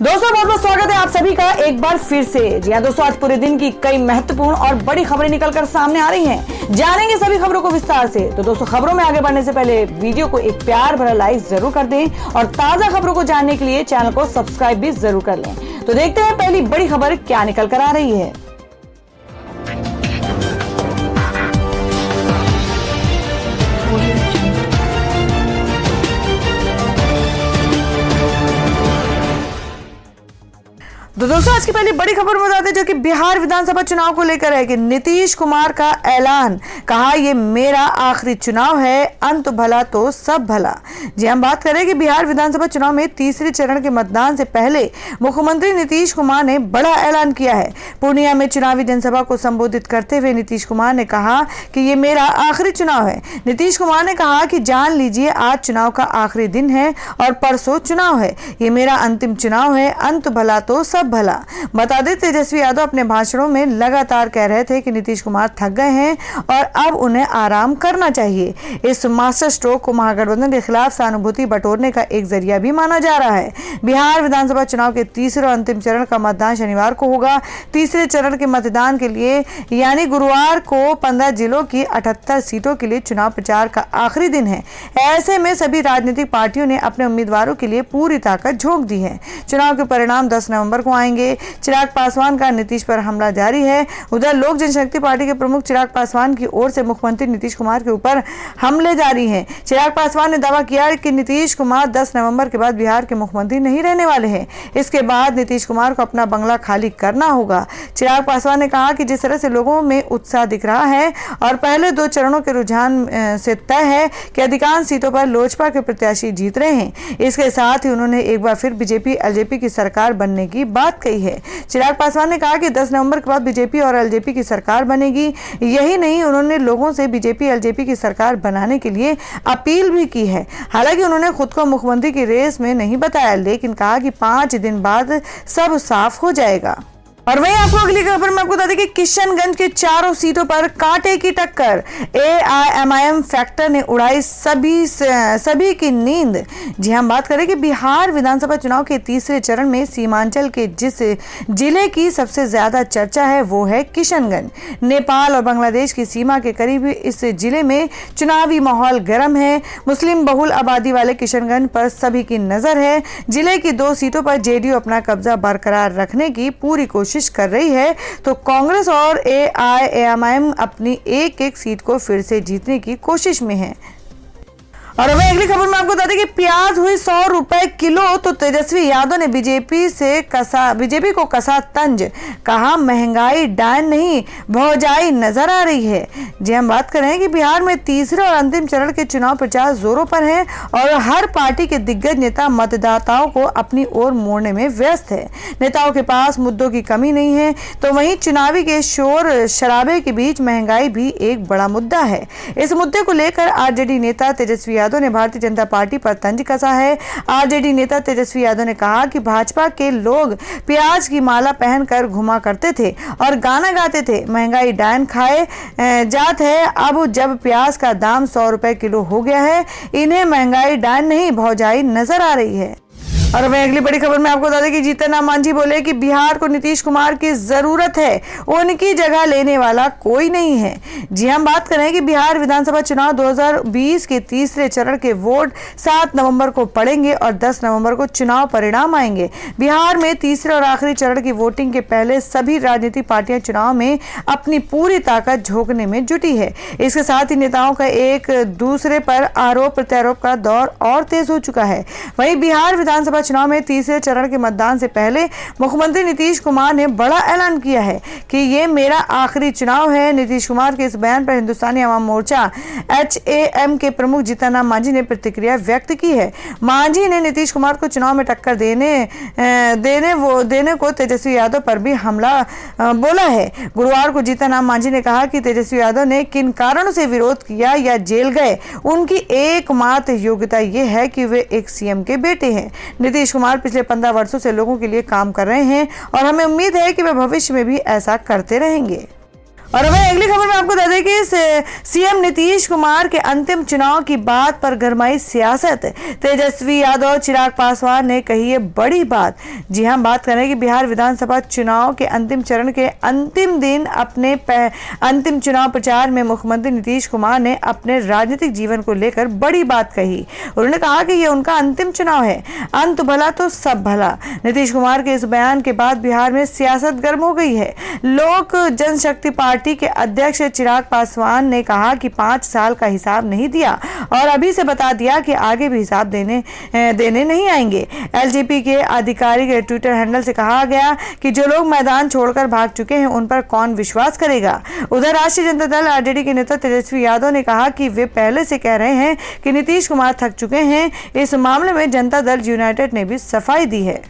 दोस्तों बहुत बहुत स्वागत है आप सभी का एक बार फिर से। जी हाँ दोस्तों, आज पूरे दिन की कई महत्वपूर्ण और बड़ी खबरें निकलकर सामने आ रही हैं। जानेंगे सभी खबरों को विस्तार से। तो दोस्तों, खबरों में आगे बढ़ने से पहले वीडियो को एक प्यार भरा लाइक जरूर कर दें और ताजा खबरों को जानने के लिए चैनल को सब्सक्राइब भी जरूर कर लें। तो देखते हैं पहली बड़ी खबर क्या निकल कर आ रही है। तो दोस्तों, आज की पहली बड़ी खबर बताते हैं जो कि बिहार विधानसभा चुनाव को लेकर है कि नीतीश कुमार का ऐलान। कहा ये मेरा आखिरी चुनाव है, अंत भला तो सब भला। जी हम बात करें कि बिहार विधानसभा चुनाव में तीसरे चरण के मतदान से पहले मुख्यमंत्री नीतीश कुमार ने बड़ा ऐलान किया है। पूर्णिया में चुनावी जनसभा को संबोधित करते हुए नीतीश कुमार ने कहा कि ये मेरा आखिरी चुनाव है। नीतीश कुमार ने कहा कि जान लीजिए, आज चुनाव का आखिरी दिन है और परसों चुनाव है। ये मेरा अंतिम चुनाव है, अंत भला तो सब भला। बता दें, तेजस्वी यादव अपने भाषणों में लगातार कह रहे थे कि नीतीश कुमार थक गए हैं और अब उन्हें आराम करना चाहिए। इस मास्टर स्ट्रोक को महागठबंधन के खिलाफ सहानुभूति बटोरने का एक जरिया भी माना जा रहा है। बिहार विधानसभा चुनाव के तीसरे और अंतिम चरण का मतदान शनिवार को होगा। तीसरे चरण के मतदान के लिए यानी गुरुवार को 15 जिलों की 78 सीटों के लिए चुनाव प्रचार का आखिरी दिन है। ऐसे में सभी राजनीतिक पार्टियों ने अपने उम्मीदवारों के लिए पूरी ताकत झोंक दी है। चुनाव के परिणाम 10 नवंबर को आएंगे। चिराग पासवान का नीतीश पर हमला जारी है। उधर लोक जनशक्ति पार्टी के प्रमुख चिराग पासवान की ओर से मुख्यमंत्री नीतीश कुमार के ऊपर हमले जारी हैं। चिराग पासवान ने दावा किया कि नीतीश कुमार 10 नवंबर के बाद बिहार के मुख्यमंत्री नहीं रहने वाले हैं। इसके बाद नीतीश कुमार को अपना बंगला खाली करना होगा। चिराग पासवान ने कहा कि जिस तरह से लोगों में उत्साह दिख रहा है और पहले 2 चरणों के रुझान से तय है कि अधिकांश सीटों पर लोजपा के प्रत्याशी जीत रहे हैं। इसके साथ ही उन्होंने एक बार फिर बीजेपी एलजेपी की सरकार बनने की बात कही है। चिराग पासवान ने कहा कि 10 नवंबर के बाद बीजेपी और एलजेपी की सरकार बनेगी। यही नहीं, उन्होंने लोगों से बीजेपी एलजेपी की सरकार बनाने के लिए अपील भी की है। हालांकि उन्होंने खुद को मुख्यमंत्री की रेस में नहीं बताया, लेकिन कहा कि 5 दिन बाद सब साफ हो जाएगा। और वहीं आपको अगली खबर में आपको बता दें कि किशनगंज के 4 सीटों पर कांटे की टक्कर। एआईएमआईएम फैक्टर ने उड़ाई सभी की नींद। जी हम बात करें कि बिहार विधानसभा चुनाव के तीसरे चरण में सीमांचल के जिस जिले की सबसे ज्यादा चर्चा है वो है किशनगंज। नेपाल और बांग्लादेश की सीमा के करीब इस जिले में चुनावी माहौल गर्म है। मुस्लिम बहुल आबादी वाले किशनगंज पर सभी की नजर है। जिले की 2 सीटों पर जेडीयू अपना कब्जा बरकरार रखने की पूरी कोशिश कर रही है, तो कांग्रेस और एआईएमआईएम अपनी एक सीट को फिर से जीतने की कोशिश में है। और वहीं अगली खबर में आपको बता दें कि प्याज हुई 100 रुपए किलो, तो तेजस्वी यादव ने बीजेपी को कसा तंज। कहा महंगाई डायन नहीं भौजाई नजर आ रही है। जी हम बात कर रहे हैं कि बिहार में तीसरे और अंतिम चरण के चुनाव प्रचार जोरों पर है और हर पार्टी के दिग्गज नेता मतदाताओं को अपनी ओर मोड़ने में व्यस्त है। नेताओं के पास मुद्दों की कमी नहीं है, तो वहीं चुनावी के शोर शराबे के बीच महंगाई भी एक बड़ा मुद्दा है। इस मुद्दे को लेकर आरजेडी नेता तेजस्वी यादव ने भारतीय जनता पार्टी पर तंज कसा है। आरजेडी नेता तेजस्वी यादव ने कहा कि भाजपा के लोग प्याज की माला पहनकर घुमा करते थे और गाना गाते थे, महंगाई डायन खाए जात है। अब जब प्याज का दाम 100 रुपए किलो हो गया है, इन्हें महंगाई डायन नहीं भौजाई नजर आ रही है। और वहीं अगली बड़ी खबर में आपको बता दें कि जीतन राम मांझी बोले कि बिहार को नीतीश कुमार की जरूरत है, उनकी जगह लेने वाला कोई नहीं है। जी हम बात करें कि बिहार विधानसभा चुनाव 2020 के तीसरे चरण के वोट 7 नवंबर को पड़ेंगे और 10 नवंबर को चुनाव परिणाम आएंगे। बिहार में तीसरे और आखिरी चरण की वोटिंग के पहले सभी राजनीतिक पार्टियां चुनाव में अपनी पूरी ताकत झोंकने में जुटी है। इसके साथ ही नेताओं का एक दूसरे पर आरोप प्रत्यारोप का दौर और तेज हो चुका है। वहीं बिहार विधानसभा चुनाव में तीसरे चरण के मतदान से पहले मुख्यमंत्री नीतीश कुमार ने बड़ा ऐलान किया है कि ये मेरा आखिरी चुनाव है। नीतीश कुमार के इस बयान पर हिंदुस्तानी अवाम मोर्चा HAM के प्रमुख जीतन राम मांझी ने प्रतिक्रिया व्यक्त की है। मांझी ने नीतीश कुमार को चुनाव में टक्कर देने को तेजस्वी यादव पर भी हमला बोला है। गुरुवार को जीतन राम मांझी ने कहा कि तेजस्वी यादव ने किन कारणों से विरोध किया या जेल गए, उनकी एकमात्र योग्यता यह है कि वे एक सीएम के बेटे हैं। नीतीश कुमार पिछले 15 वर्षों से लोगों के लिए काम कर रहे हैं और हमें उम्मीद है कि वे भविष्य में भी ऐसा करते रहेंगे। और वहीं अगली खबर में आपको बता दें कि सीएम नीतीश कुमार के अंतिम चुनाव की बात पर गरमाई सियासत। तेजस्वी यादव, चिराग पासवान ने कही है बड़ी बात। जी हां, बात करें कि बिहार विधानसभा चुनाव के अंतिम चरण के अंतिम दिन अपने अंतिम चुनाव प्रचार में मुख्यमंत्री नीतीश कुमार ने अपने राजनीतिक जीवन को लेकर बड़ी बात कही। उन्होंने कहा कि यह उनका अंतिम चुनाव है, अंत भला तो सब भला। नीतीश कुमार के इस बयान के बाद बिहार में सियासत गर्म हो गई है। लोक जनशक्ति पार्टी के अध्यक्ष चिराग पासवान ने कहा कि 5 साल का हिसाब नहीं दिया और अभी से बता दिया कि आगे भी हिसाब देने नहीं आएंगे। एलजेपी के आधिकारिक ट्विटर हैंडल से कहा गया कि जो लोग मैदान छोड़कर भाग चुके हैं उन पर कौन विश्वास करेगा। उधर राष्ट्रीय जनता दल आरजेडी के नेता तेजस्वी यादव ने कहा कि वे पहले से कह रहे हैं कि नीतीश कुमार थक चुके हैं। इस मामले में जनता दल यूनाइटेड ने भी सफाई दी है।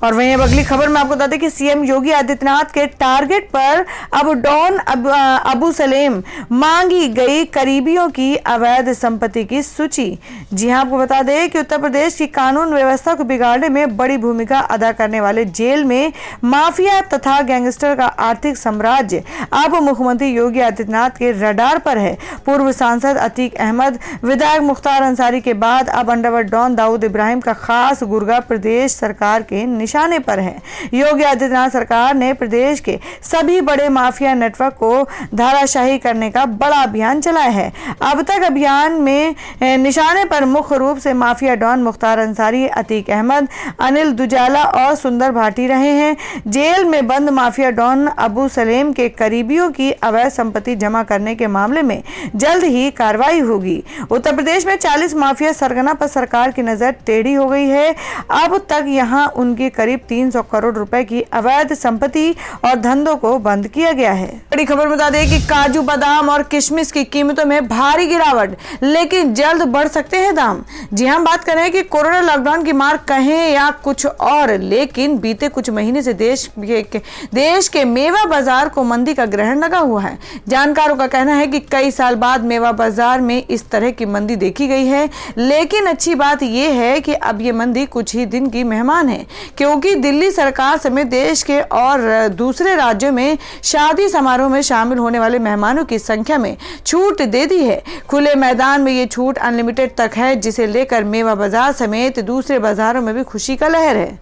और वहीं अब अगली खबर में आपको बता दें कि सीएम योगी आदित्यनाथ के टारगेट पर अब डॉन अबू सलेम मांगी गई करीबियों की अवैध संपत्ति की सूची। जी हां, आपको बता दें कि उत्तर प्रदेश की कानून व्यवस्था को बिगाड़ने में बड़ी भूमिका अदा करने वाले जेल में माफिया तथा गैंगस्टर का आर्थिक साम्राज्य अब मुख्यमंत्री योगी आदित्यनाथ के रडार पर है। पूर्व सांसद अतीक अहमद, विधायक मुख्तार अंसारी के बाद अब अंडरवर्ल्ड डॉन दाऊद इब्राहिम का खास गुर्गा प्रदेश सरकार के निशाने पर है। योगी आदित्यनाथ सरकार ने प्रदेश के सभी बड़े माफिया नेटवर्क को धाराशाही करने का बड़ा अभियान चलाया है। अब तक अभियान में निशाने पर मुख्य रूप से माफिया डॉन मुख्तार अंसारी, अतीक अहमद, अनिल दुजाला और सुंदर भाटी रहे हैं। जेल में बंद माफिया डॉन अबू सलेम के करीबियों की अवैध संपत्ति जमा करने के मामले में जल्द ही कार्रवाई होगी। उत्तर प्रदेश में 40 माफिया सरगना पर सरकार की नजर टेढ़ी हो गई है। अब तक यहां उनके करीब 300 करोड़ रुपए की अवैध संपत्ति और धंधों को बंद किया गया है। बड़ी खबर बता दें कि काजू, बादाम और किशमिश की कीमतों में भारी गिरावट, लेकिन जल्द बढ़ सकते हैं दाम। जी हां, बात करें कि कोरोना लॉकडाउन की मार कहें या कुछ और, लेकिन बीते कुछ महीने से देश के मेवा बाजार को मंदी का ग्रहण लगा हुआ है। जानकारों का कहना है कि कई साल बाद मेवा बाजार में इस तरह की मंदी देखी गई है, लेकिन अच्छी बात यह है कि अब ये मंदी कुछ ही दिन की मेहमान है, क्योंकि दिल्ली सरकार समेत देश के और दूसरे राज्यों में शादी समारोह में शामिल होने वाले मेहमानों की संख्या में छूट दे दी है। खुले मैदान में ये छूट अनलिमिटेड तक है, जिसे लेकर मेवा बाजार समेत दूसरे बाजारों में भी खुशी का लहर है।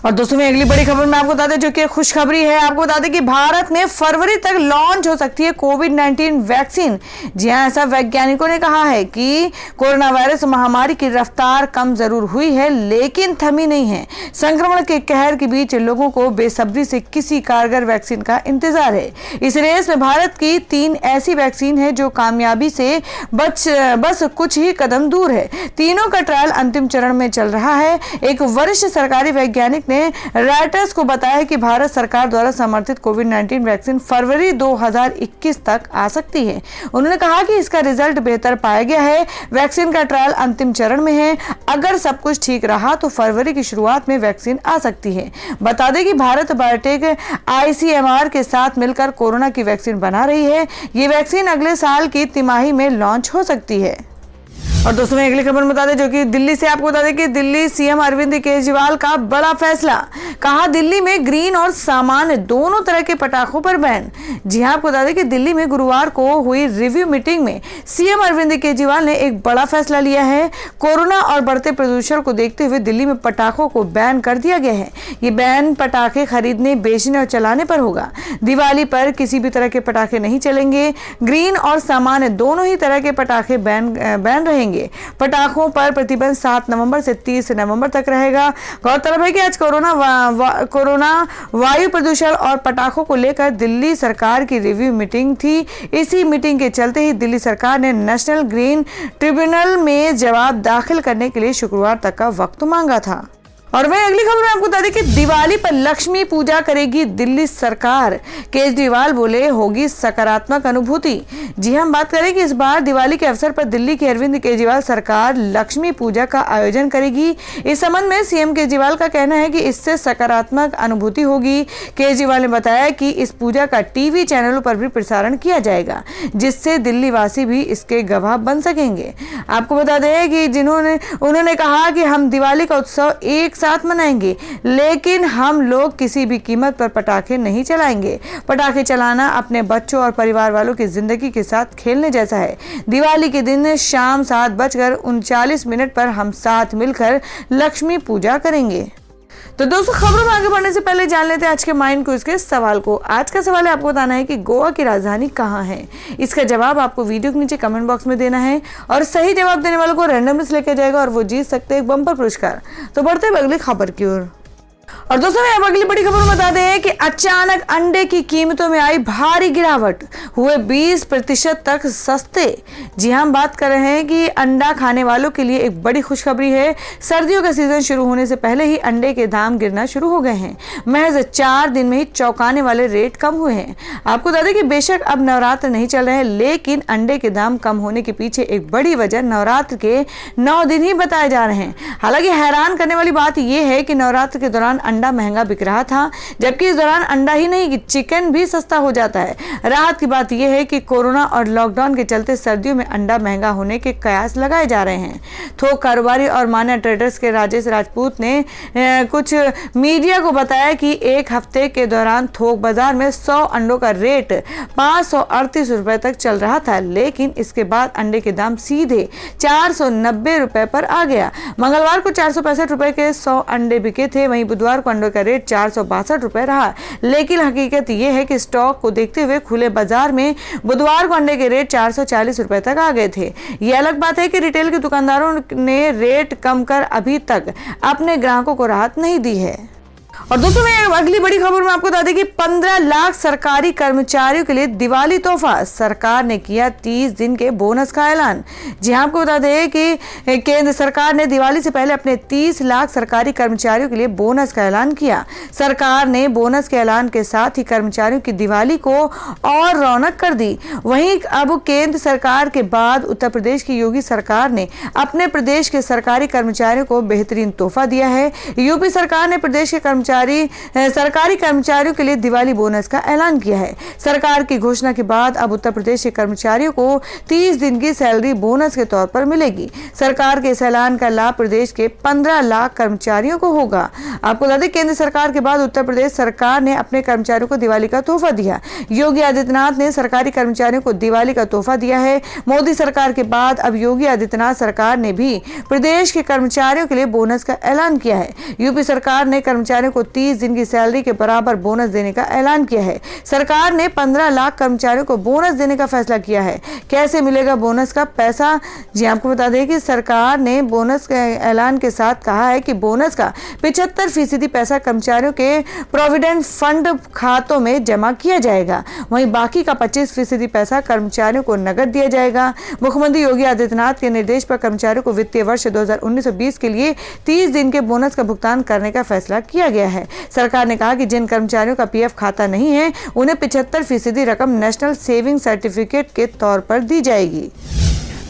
और दोस्तों में अगली बड़ी खबर में आपको बता दें जो कि खुशखबरी है। आपको बता दें कि भारत में फरवरी तक लॉन्च हो सकती है कोविड-19 वैक्सीन। जी हां, ऐसा वैज्ञानिकों ने कहा है कि कोरोना वायरस महामारी की रफ्तार कम जरूर हुई है, लेकिन थमी नहीं है। संक्रमण के कहर के बीच लोगों को बेसब्री से किसी कारगर वैक्सीन का इंतजार है। इस रेस में भारत की 3 ऐसी वैक्सीन है जो कामयाबी से बस कुछ ही कदम दूर है। तीनों का ट्रायल अंतिम चरण में चल रहा है। एक वरिष्ठ सरकारी वैज्ञानिक ने रॉयटर्स को बताया कि भारत सरकार द्वारा समर्थित कोविड-19 वैक्सीन फरवरी 2021 तक आ सकती है। उन्होंने कहा कि इसका रिजल्ट बेहतर पाया गया है। वैक्सीन का ट्रायल अंतिम चरण में है। अगर सब कुछ ठीक रहा तो फरवरी की शुरुआत में वैक्सीन आ सकती है। बता दें कि भारत बायोटेक ICMR के साथ मिलकर कोरोना की वैक्सीन बना रही है। ये वैक्सीन अगले साल की तिमाही में लॉन्च हो सकती है। और दोस्तों में अगली खबर बता दें जो कि दिल्ली से आपको बता दें कि दिल्ली सीएम अरविंद केजरीवाल का बड़ा फैसला। कहा दिल्ली में ग्रीन और सामान्य दोनों तरह के पटाखों पर बैन। जी हां, आपको बता दें कि दिल्ली में गुरुवार को हुई रिव्यू मीटिंग में सीएम अरविंद केजरीवाल ने एक बड़ा फैसला लिया है। कोरोना और बढ़ते प्रदूषण को देखते हुए दिल्ली में पटाखों को बैन कर दिया गया है। ये बैन पटाखे खरीदने, बेचने और चलाने पर होगा। दिवाली पर किसी भी तरह के पटाखे नहीं चलेंगे। ग्रीन और सामान्य दोनों ही तरह के पटाखे बैन रहेंगे। पटाखों पर प्रतिबंध 7 नवंबर से 30 नवंबर तक रहेगा। गौरतलब है कि आज कोरोना वायु प्रदूषण और पटाखों को लेकर दिल्ली सरकार की रिव्यू मीटिंग थी। इसी मीटिंग के चलते ही दिल्ली सरकार ने नेशनल ग्रीन ट्रिब्यूनल में जवाब दाखिल करने के लिए शुक्रवार तक का वक्त मांगा था। और वहीं अगली खबर में आपको बता दें कि दिवाली पर लक्ष्मी पूजा करेगी दिल्ली सरकार। केजरीवाल बोले होगी सकारात्मक अनुभूति। जी हम बात करें कि इस बार दिवाली के अवसर पर दिल्ली की अरविंद केजरीवाल सरकार लक्ष्मी पूजा का आयोजन करेगी। इस संबंध में सीएम केजरीवाल का कहना है कि इससे सकारात्मक अनुभूति होगी। केजरीवाल ने बताया कि इस पूजा का टीवी चैनलों पर भी प्रसारण किया जाएगा, जिससे दिल्ली वासी भी इसके गवाह बन सकेंगे। आपको बता दें कि उन्होंने कहा कि हम दिवाली का उत्सव एक साथ मनाएंगे, लेकिन हम लोग किसी भी कीमत पर पटाखे नहीं चलाएंगे। पटाखे चलाना अपने बच्चों और परिवार वालों की जिंदगी के साथ खेलने जैसा है। दिवाली के दिन शाम 7:39 पर हम साथ मिलकर लक्ष्मी पूजा करेंगे। तो दोस्तों, खबरों में आगे बढ़ने से पहले जान लेते हैं आज के माइंड क्विज के सवाल को। आज का सवाल है आपको बताना है कि गोवा की राजधानी कहाँ है। इसका जवाब आपको वीडियो के नीचे कमेंट बॉक्स में देना है और सही जवाब देने वालों को रैंडमली लेकर जाएगा और वो जीत सकते हैं एक बम्पर पुरस्कार। तो बढ़ते हैं अगली खबर की ओर। और दोस्तों, मैं अब अगली बड़ी खबर बता दें कि अचानक अंडे की कीमतों में आई भारी गिरावट, हुए 20% तक सस्ते। जी हाँ, हम बात कर रहे हैं कि अंडा खाने वालों के लिए एक बड़ी खुशखबरी है। सर्दियों का सीजन शुरू होने से पहले ही अंडे के दाम गिरना शुरू हो गए हैं। महज 4 दिन में ही चौंकाने वाले रेट कम हुए हैं। आपको बता दें कि बेशक अब नवरात्र नहीं चल रहे हैं, लेकिन अंडे के दाम कम होने के पीछे एक बड़ी वजह नवरात्र के 9 दिन ही बताए जा रहे हैं। हालांकि हैरान करने वाली बात यह है कि नवरात्र के दौरान अंडा महंगा बिक रहा था, जबकि इस दौरान अंडा ही नहीं कि चिकन भी सस्ता हो जाता है। राहत की बात यह है कि कोरोना और लॉकडाउन के चलते सर्दियों में अंडा महंगा होने के कयास लगाए जा रहे हैं। थोक कारोबारी और मान्या ट्रेडर्स के राजेश राजपूत ने कुछ मीडिया को बताया कि एक हफ्ते के दौरान थोक बाजार में 100 अंडों का रेट 538 रुपए तक चल रहा था, लेकिन इसके बाद अंडे के दाम सीधे 490 रुपए पर आ गया। मंगलवार को 465 रुपए के 100 अंडे बिके थे, वहीं बुधवार को अंडों का रेट 462 रुपए रहा। लेकिन हकीकत यह है कि स्टॉक को देखते हुए खुले बाजार में बुधवार को अंडे के रेट 440 रुपए तक आ गए थे। यह अलग बात है कि रिटेल के दुकानदारों ने रेट कम कर अभी तक अपने ग्राहकों को राहत नहीं दी है। और दोस्तों, मैं अगली बड़ी खबर में आपको बता दें कि 15 लाख सरकारी कर्मचारियों के लिए दिवाली तोहफा। सरकार ने किया 30 दिन के बोनस का ऐलान। जी हां, आपको बता दें कि केंद्र सरकार ने दिवाली से पहले अपने 30 लाख सरकारी कर्मचारियों के लिए बोनस का ऐलान किया। सरकार ने बोनस के ऐलान के साथ ही कर्मचारियों की दिवाली को और रौनक कर दी। वहीं अब केंद्र सरकार के बाद उत्तर प्रदेश की योगी सरकार ने अपने प्रदेश के सरकारी कर्मचारियों को बेहतरीन तोहफा दिया है। यूपी सरकार ने प्रदेश के सरकारी कर्मचारियों के लिए दिवाली बोनस का ऐलान किया है। सरकार की घोषणा के बाद अब उत्तर प्रदेश के कर्मचारियों को 30 दिन की सैलरी बोनस के तौर पर मिलेगी। सरकार के इस ऐलान का लाभ प्रदेश के 15 लाख कर्मचारियों को होगा। आपको बता दें, केंद्र सरकार के बाद उत्तर प्रदेश सरकार ने अपने कर्मचारियों को दिवाली का तोहफा दिया। योगी आदित्यनाथ ने सरकारी कर्मचारियों को दिवाली का तोहफा दिया है। मोदी सरकार के बाद अब योगी आदित्यनाथ सरकार ने भी प्रदेश के कर्मचारियों के लिए बोनस का ऐलान किया है। यूपी सरकार ने कर्मचारियों को 30 दिन की सैलरी के बराबर बोनस देने का ऐलान किया है। सरकार ने 15 लाख कर्मचारियों को बोनस देने का फैसला किया है। कैसे मिलेगा बोनस का पैसा? जी आपको बता दें कि सरकार ने बोनस के ऐलान के साथ कहा है कि बोनस का 75% पैसा कर्मचारियों के प्रोविडेंट फंड खातों में जमा किया जाएगा। वहीं बाकी का 25% पैसा कर्मचारियों को नकद दिया जाएगा। मुख्यमंत्री योगी आदित्यनाथ के निर्देश पर कर्मचारियों को वित्तीय वर्ष 2019-20 के लिए 30 दिन के बोनस का भुगतान करने का फैसला किया गया है। सरकार ने कहा कि जिन कर्मचारियों का पीएफ खाता नहीं है, उन्हें 75% रकम नेशनल सेविंग सर्टिफिकेट के तौर पर दी जाएगी।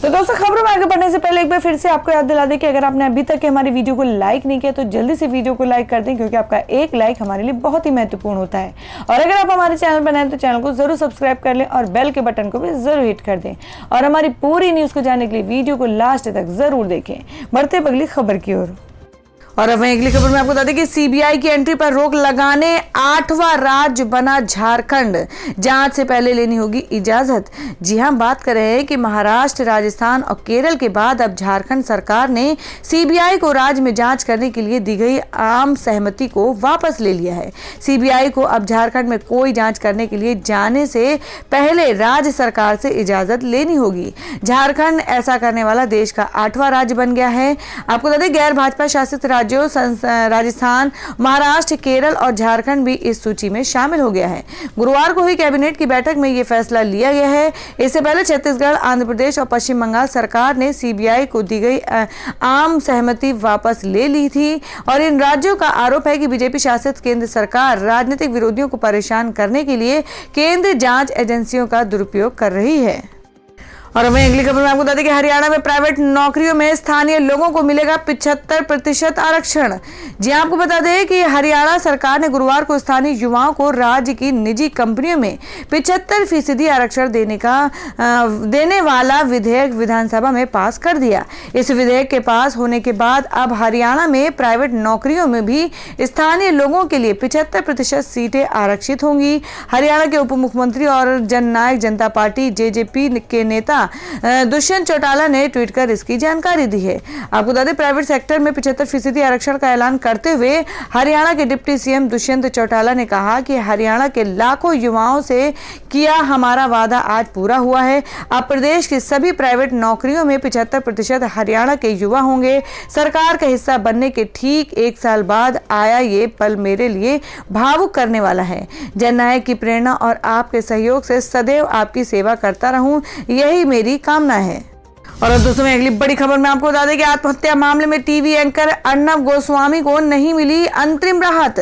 तो दोस्तों, खबरों में आगे बढ़ने से पहले एक बार फिर से आपको याद दिला दें कि अगर आपने अभी तक हमारी वीडियो को लाइक नहीं किया तो जल्दी से वीडियो को लाइक कर दें, क्योंकि आपका एक लाइक हमारे लिए बहुत ही महत्वपूर्ण होता है। और अगर आप हमारे चैनल पर नए हैं तो चैनल को जरूर सब्सक्राइब कर लें और बेल के बटन को भी जरूर हिट कर दें। और हमारी पूरी न्यूज को जानने के लिए वीडियो को लास्ट तक जरूर देखें। बढ़ते अगली खबर की ओर। और अब अगली खबर में आपको बता दें कि सीबीआई की एंट्री पर रोक लगाने 8वां राज्य बना झारखंड। जांच से पहले लेनी होगी इजाजत। जी हां, बात कर रहे हैं कि महाराष्ट्र, राजस्थान और केरल के बाद अब झारखंड सरकार ने सीबीआई को राज्य में जांच करने के लिए दी गई आम सहमति को वापस ले लिया है। सीबीआई को अब झारखंड में कोई जांच करने के लिए जाने से पहले राज्य सरकार से इजाजत लेनी होगी। झारखंड ऐसा करने वाला देश का 8वां राज्य बन गया है। आपको बता दें, गैर भाजपा शासित राज्यों राजस्थान, महाराष्ट्र, केरल और झारखंड भी इस सूची में शामिल हो गया है। गुरुवार को हुई कैबिनेट की बैठक में यह फैसला लिया गया है। इससे पहले छत्तीसगढ़, आंध्र प्रदेश और पश्चिम बंगाल सरकार ने सीबीआई को दी गई आम सहमति वापस ले ली थी और इन राज्यों का आरोप है कि बीजेपी शासित केंद्र सरकार राजनीतिक विरोधियों को परेशान करने के लिए केंद्रीय जांच एजेंसियों का दुरुपयोग कर रही है। और वहीं अगली खबर में आपको बता दें कि हरियाणा में प्राइवेट नौकरियों में स्थानीय लोगों को मिलेगा 75% आरक्षण। जी आपको बता दें कि हरियाणा सरकार ने गुरुवार को स्थानीय युवाओं को राज्य की निजी कंपनियों में 75% आरक्षण देने वाला विधेयक विधानसभा में पास कर दिया। इस विधेयक के पास होने के बाद अब हरियाणा में प्राइवेट नौकरियों में भी स्थानीय लोगों के लिए 75% सीटें आरक्षित होंगी। हरियाणा के उप मुख्यमंत्री और जननायक जनता पार्टी जेजेपी के नेता दुष्यंत चौटाला ने ट्वीट कर इसकी जानकारी दी है। आपको बता दें प्राइवेट सेक्टर में 75% आरक्षण का ऐलान करते हुए हरियाणा के डिप्टी सीएम दुष्यंत चौटाला ने कहा कि हरियाणा के लाखों युवाओं से किया हमारा वादा आज पूरा हुआ है। अब प्रदेश की सभी प्राइवेट नौकरियों में 75% हरियाणा के युवा होंगे। सरकार का हिस्सा बनने के ठीक 1 साल बाद आया ये पल मेरे लिए भावुक करने वाला है। जननायक की प्रेरणा और आपके सहयोग से सदैव आपकी सेवा करता रहूं, यही मेरी कामना है। और अब दोस्तों में अगली बड़ी खबर में आपको बता दें कि आत्महत्या मामले में टीवी एंकर अर्नब गोस्वामी को नहीं मिली अंतरिम राहत,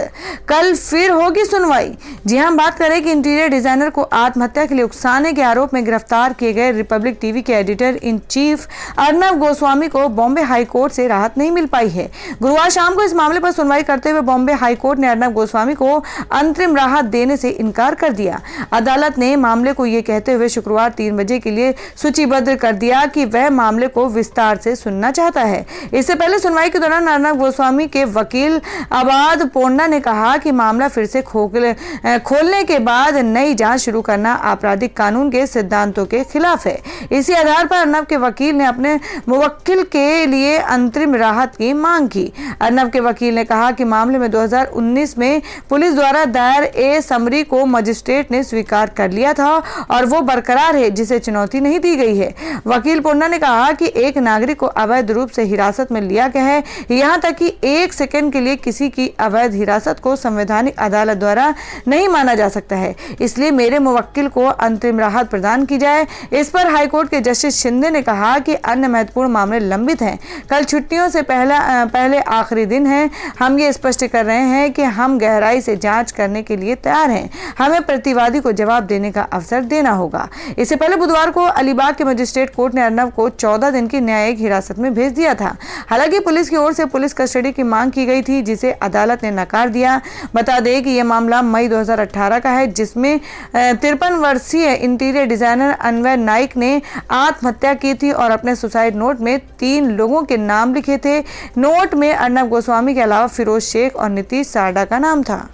कल फिर होगी सुनवाई। जी हां, बात करें कि इंटीरियर डिजाइनर को आत्महत्या के लिए उकसाने के आरोप में गिरफ्तार किए गए रिपब्लिक टीवी के editor in chief Arnab Goswami को बॉम्बे हाईकोर्ट से राहत नहीं मिल पाई है। गुरुवार शाम को इस मामले पर सुनवाई करते हुए बॉम्बे हाईकोर्ट ने अर्नब गोस्वामी को अंतरिम राहत देने से इनकार कर दिया। अदालत ने मामले को यह कहते हुए शुक्रवार 3 बजे के लिए सूचीबद्ध कर दिया कि वह मामले को विस्तार से सुनना चाहता है। इससे पहले सुनवाई के दौरान अर्नब गोस्वामी के वकील अबाद पोंडा ने कहा कि मामला फिर से खोलने के बाद नई जांच शुरू करना आपराधिक कानून के सिद्धांतों के खिलाफ है। इसी आधार पर अर्नब के वकील ने अपने मुवक्किल के लिए अंतरिम राहत की मांग की। अर्नब के वकील ने कहा कि मामले में 2019 में पुलिस द्वारा दायर ए समरी को मजिस्ट्रेट ने स्वीकार कर लिया था और वो बरकरार है, जिसे चुनौती नहीं दी गई है। वकील पोंडा ने कहा कि एक नागरिक को अवैध रूप से हिरासत में लिया गया है, यहां तक कि 1 सेकंड के लिए किसी की अवैध हिरासत को संवैधानिक अदालत द्वारा नहीं माना जा सकता है। इसलिए मेरे मुवक्किल को अंतरिम राहत प्रदान की जाए। इस पर हाईकोर्ट के जस्टिस शिंदे ने कहा कि अन्य महत्वपूर्ण मामले लंबित हैं। कल छुट्टियों से पहले आखिरी दिन है। हम ये स्पष्ट कर रहे हैं कि हम गहराई से जांच करने के लिए तैयार हैं। हमें प्रतिवादी को जवाब देने का अवसर देना होगा। इससे पहले बुधवार को अलीबाग के मजिस्ट्रेट कोर्ट ने अर्नब को 14 दिन की न्यायिक हिरासत में भेज दिया था। हालांकि पुलिस की ओर से पुलिस कस्टडी की मांग की गई थी, जिसे अदालत ने नकार दिया। बता दें कि यह मामला मई 2018 का है, जिसमें 53 वर्षीय इंटीरियर डिजाइनर अनवर नाइक ने आत्महत्या की थी और अपने सुसाइड नोट में 3 लोगों के नाम लिखे थे। नोट में अर्नब गोस्वामी के अलावा फिरोज शेख और नीतीश सारडा का नाम था।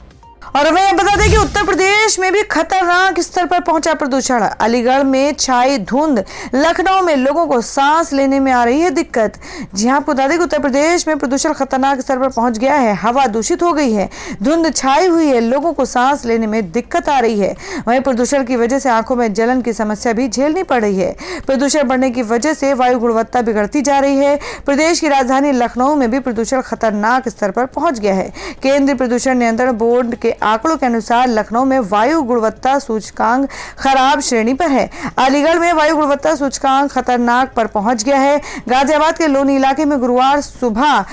और वह बता दें कि उत्तर प्रदेश में भी खतरनाक स्तर पर पहुंचा प्रदूषण। अलीगढ़ में छाई धुंध, लखनऊ में लोगों को सांस लेने में आ रही है दिक्कत। जी हां, आपको बता दें कि उत्तर प्रदेश में प्रदूषण खतरनाक स्तर पर पहुंच गया है। हवा दूषित हो गई है, धुंध छाई हुई है, लोगों को सांस लेने में दिक्कत आ रही है। वहीं प्रदूषण की वजह से आंखों में जलन की समस्या भी झेलनी पड़ रही है। प्रदूषण बढ़ने की वजह से वायु गुणवत्ता बिगड़ती जा रही है। प्रदेश की राजधानी लखनऊ में भी प्रदूषण खतरनाक स्तर पर पहुंच गया है। केंद्रीय प्रदूषण नियंत्रण बोर्ड के आंकड़ों के अनुसार लखनऊ में वायु गुणवत्ता सूचकांक खराब श्रेणी पर है। अलीगढ़ में वायु गुणवत्ता सूचकांक खतरनाक पर पहुंच गया है। गाजियाबाद के लोनी इलाके में गुरुवार सुबह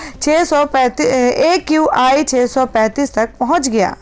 AQI 635 तक पहुंच गया।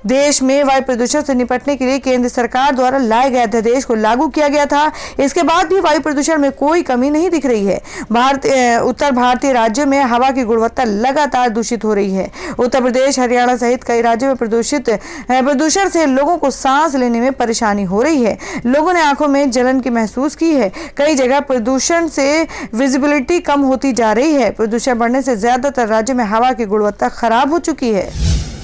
देश में वायु प्रदूषण से निपटने के लिए केंद्र सरकार द्वारा लाए गए अध्यादेश को लागू किया गया था। इसके बाद भी वायु प्रदूषण में कोई कमी नहीं दिख रही है। उत्तर भारतीय राज्यों में हवा की गुणवत्ता लगातार दूषित हो रही है। उत्तर प्रदेश, हरियाणा सहित कई राज्यों में प्रदूषण से लोगों को सांस लेने में परेशानी हो रही है। लोगों ने आंखों में जलन की महसूस की है। कई जगह प्रदूषण से विजिबिलिटी कम होती जा रही है। प्रदूषण बढ़ने से ज्यादातर राज्यों में हवा की गुणवत्ता खराब हो चुकी है।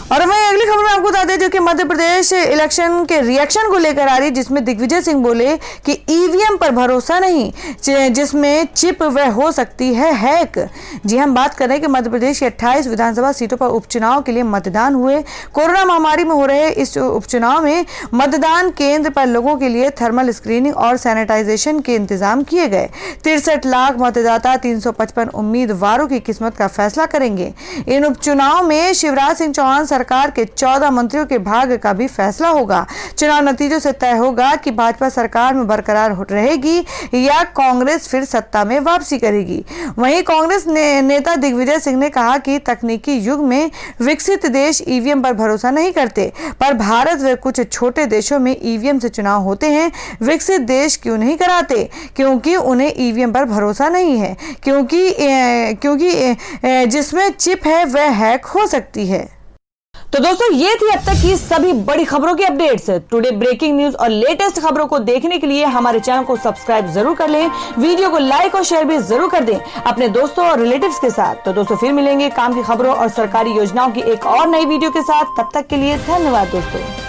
और वहीं अगली खबर में आपको बता दें जो कि मध्य प्रदेश इलेक्शन के रिएक्शन को लेकर आ रही, जिसमें दिग्विजय सिंह बोले कि ईवीएम पर भरोसा नहीं, जिसमें चिप वह हो सकती है हैक। जी हम बात कर रहे हैं कि मध्य प्रदेश की 28 विधानसभा सीटों पर उपचुनाव के लिए मतदान हुए। कोरोना महामारी में हो रहे इस उपचुनाव में मतदान केंद्र पर लोगों के लिए थर्मल स्क्रीनिंग और सैनिटाइजेशन के इंतजाम किए गए। 63 लाख मतदाता 355 उम्मीदवारों की किस्मत का फैसला करेंगे। इन उपचुनाव में शिवराज सिंह चौहान सरकार के 14 मंत्रियों के भाग्य का भी फैसला होगा। चुनाव नतीजों से तय होगा कि भाजपा सरकार में बरकरार रहेगी या कांग्रेस फिर सत्ता में वापसी करेगी। वहीं कांग्रेस नेता दिग्विजय सिंह ने कहा कि तकनीकी युग में विकसित देश ईवीएम पर भरोसा नहीं करते, पर भारत व कुछ छोटे देशों में ईवीएम से चुनाव होते हैं। विकसित देश क्यों नहीं कराते? क्योंकि उन्हें ईवीएम पर भरोसा नहीं है, क्योंकि जिसमें चिप है वह हैक हो सकती है। तो दोस्तों, ये थी अब तक की सभी बड़ी खबरों की अपडेट्स। टुडे ब्रेकिंग न्यूज और लेटेस्ट खबरों को देखने के लिए हमारे चैनल को सब्सक्राइब जरूर कर लें, वीडियो को लाइक और शेयर भी जरूर कर दें अपने दोस्तों और रिलेटिव्स के साथ। तो दोस्तों, फिर मिलेंगे काम की खबरों और सरकारी योजनाओं की एक और नई वीडियो के साथ। तब तक के लिए धन्यवाद दोस्तों।